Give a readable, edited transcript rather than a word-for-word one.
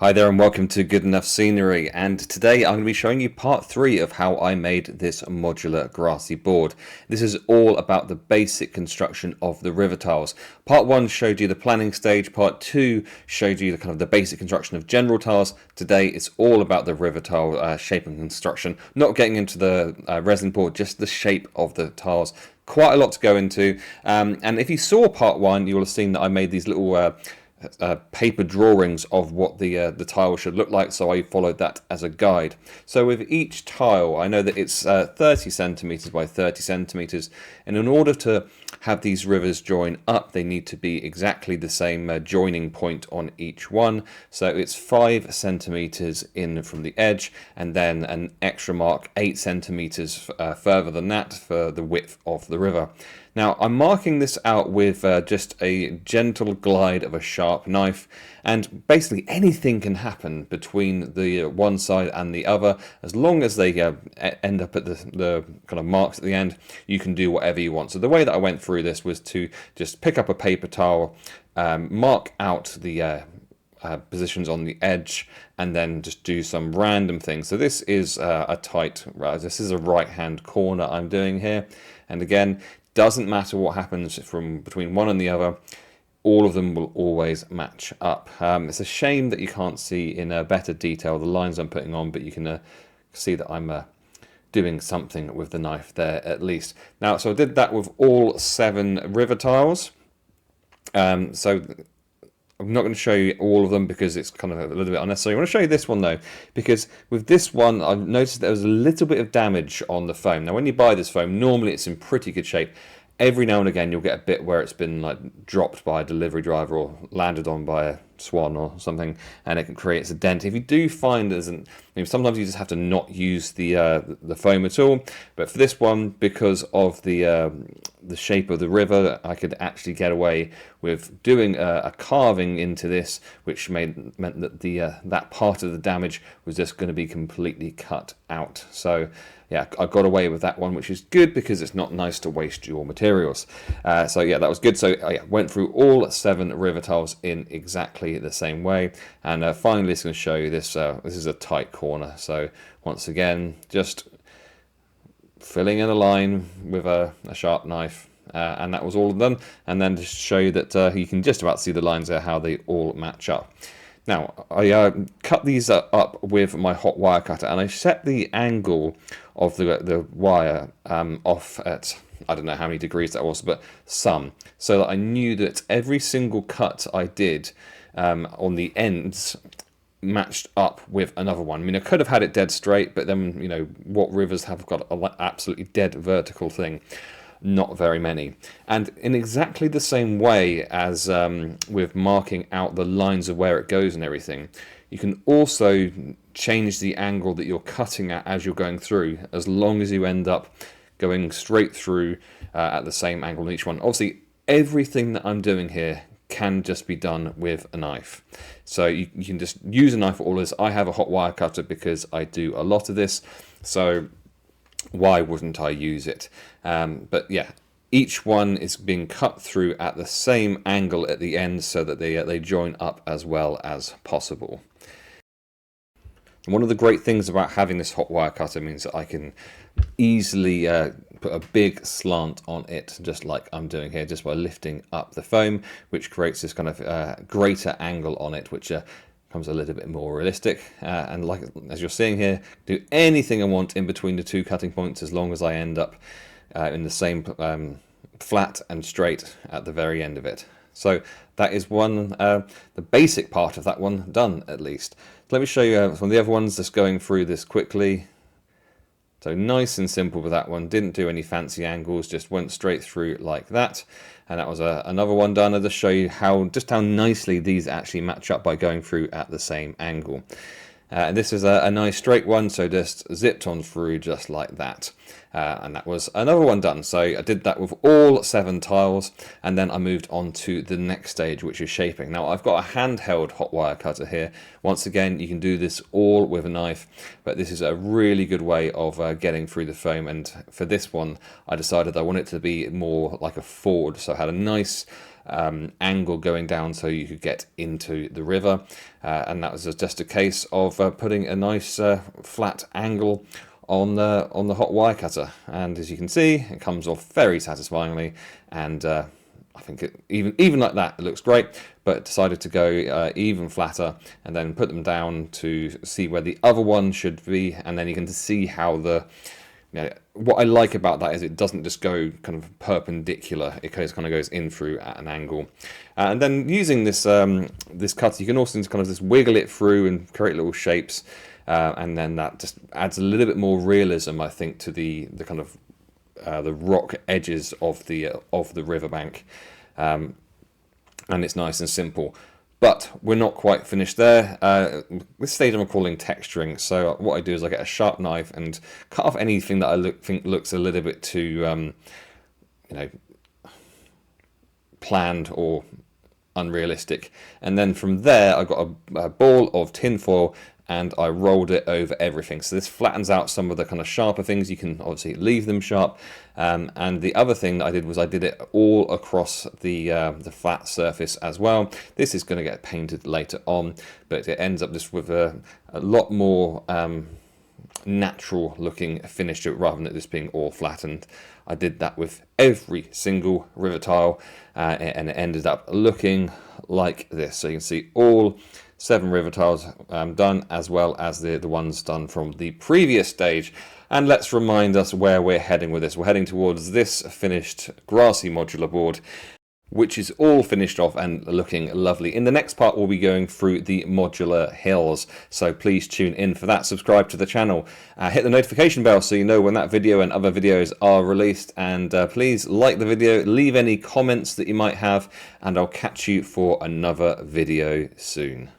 Hi there and welcome to Good Enough Scenery, and today I'm going to be showing you part 3 of how I made this modular grassy board. This is all about the basic construction of the river tiles. Part 1 showed you the planning stage, part 2 showed you the basic construction of general tiles. Today it's all about the river tile shape and construction, not getting into the resin board, just the shape of the tiles. Quite a lot to go into, and if you saw part 1 you will have seen that I made these little paper drawings of what the tile should look like, so I followed that as a guide. So with each tile, I know that it's 30 centimeters by 30 centimeters, and in order to have these rivers join up, they need to be exactly the same joining point on each one. So it's 5 centimeters in from the edge, and then an extra mark 8 centimeters further than that for the width of the river. Now I'm marking this out with just a gentle glide of a sharp knife, and basically anything can happen between the one side and the other. As long as they end up at the kind of marks at the end, you can do whatever you want. So the way that I went through this was to just pick up a paper towel, mark out the positions on the edge, and then just do some random things. So this is this is a right hand corner I'm doing here, and again, doesn't matter what happens from between one and the other, all of them will always match up. It's a shame that you can't see in better detail the lines I'm putting on, but you can see that I'm doing something with the knife there at least. Now, so I did that with all 7 river tiles. So I'm not going to show you all of them because it's kind of a little bit unnecessary. I want to show you this one though, because with this one I've noticed there was a little bit of damage on the foam. Now when you buy this foam, normally it's in pretty good shape. Every now and again you'll get a bit where it's been like dropped by a delivery driver or landed on by a swan or something, and it can create a dent. If you do find sometimes you just have to not use the foam at all, but for this one, because of the shape of the river, I could actually get away with doing a carving into this, which meant that that part of the damage was just going to be completely cut out. So yeah, I got away with that one, which is good because it's not nice to waste your materials. So yeah, that was good. So I went through all 7 river tiles in exactly the same way, and finally it's going to show you this. This is a tight corner. So once again, just filling in a line with a sharp knife, and that was all done. And then to show you that you can just about see the lines there, how they all match up. Now, I cut these up with my hot wire cutter, and I set the angle of the wire off at, I don't know how many degrees that was, but some, so that I knew that every single cut I did on the ends matched up with another one. I mean, I could have had it dead straight, but then, you know, what rivers have got an absolutely dead vertical thing? Not very many. And in exactly the same way as with marking out the lines of where it goes and everything, you can also change the angle that you're cutting at as you're going through, as long as you end up going straight through at the same angle on each one. Obviously, everything that I'm doing here can just be done with a knife. So you can just use a knife for all this. I have a hot wire cutter because I do a lot of this, so why wouldn't I use it? But yeah, each one is being cut through at the same angle at the end, so that they join up as well as possible. And one of the great things about having this hot wire cutter means that I can easily put a big slant on it, just like I'm doing here, just by lifting up the foam, which creates this kind of greater angle on it, which becomes a little bit more realistic. And like as you're seeing here, do anything I want in between the 2 cutting points, as long as I end up in the same flat and straight at the very end of it. So that is one, the basic part of that one done, at least. Let me show you some of the other ones, just going through this quickly. So nice and simple with that one, didn't do any fancy angles, just went straight through like that. And that was another one done. I'll just show you just how nicely these actually match up by going through at the same angle. This is a nice straight one, so just zipped on through just like that. And that was another one done. So I did that with all 7 tiles, and then I moved on to the next stage, which is shaping. Now I've got a handheld hot wire cutter here. Once again, you can do this all with a knife, but this is a really good way of getting through the foam. And for this one, I decided I want it to be more like a Ford, so I had a nice angle going down so you could get into the river, and that was just a case of putting a nice flat angle on the hot wire cutter, and as you can see, it comes off very satisfyingly, and I think even like that, it looks great, but decided to go even flatter and then put them down to see where the other one should be, and then you can see how what I like about that is it doesn't just go kind of perpendicular, it kind of goes in through at an angle. And then using this this cutter, you can also kind of just wiggle it through and create little shapes, and then that just adds a little bit more realism, I think, to the kind of the rock edges of the riverbank, and it's nice and simple. But we're not quite finished there. This stage I'm calling texturing. So what I do is I get a sharp knife and cut off anything that I think looks a little bit too, planned or unrealistic. And then from there, I got a ball of tinfoil and I rolled it over everything. So this flattens out some of the kind of sharper things. You can obviously leave them sharp. And the other thing that I did was I did it all across the flat surface as well. This is going to get painted later on, but it ends up just with a lot more natural looking finish to it rather than it just being all flattened. I did that with every single river tile, and it ended up looking like this. So you can see all 7 river tiles done, as well as the ones done from the previous stage. And let's remind us where we're heading with this. We're heading towards this finished Grassy modular board, which is all finished off and looking lovely. In the next part, we'll be going through the modular hills, so please tune in for that. Subscribe to the channel, hit the notification bell so you know when that video and other videos are released, and please like the video, leave any comments that you might have, and I'll catch you for another video soon.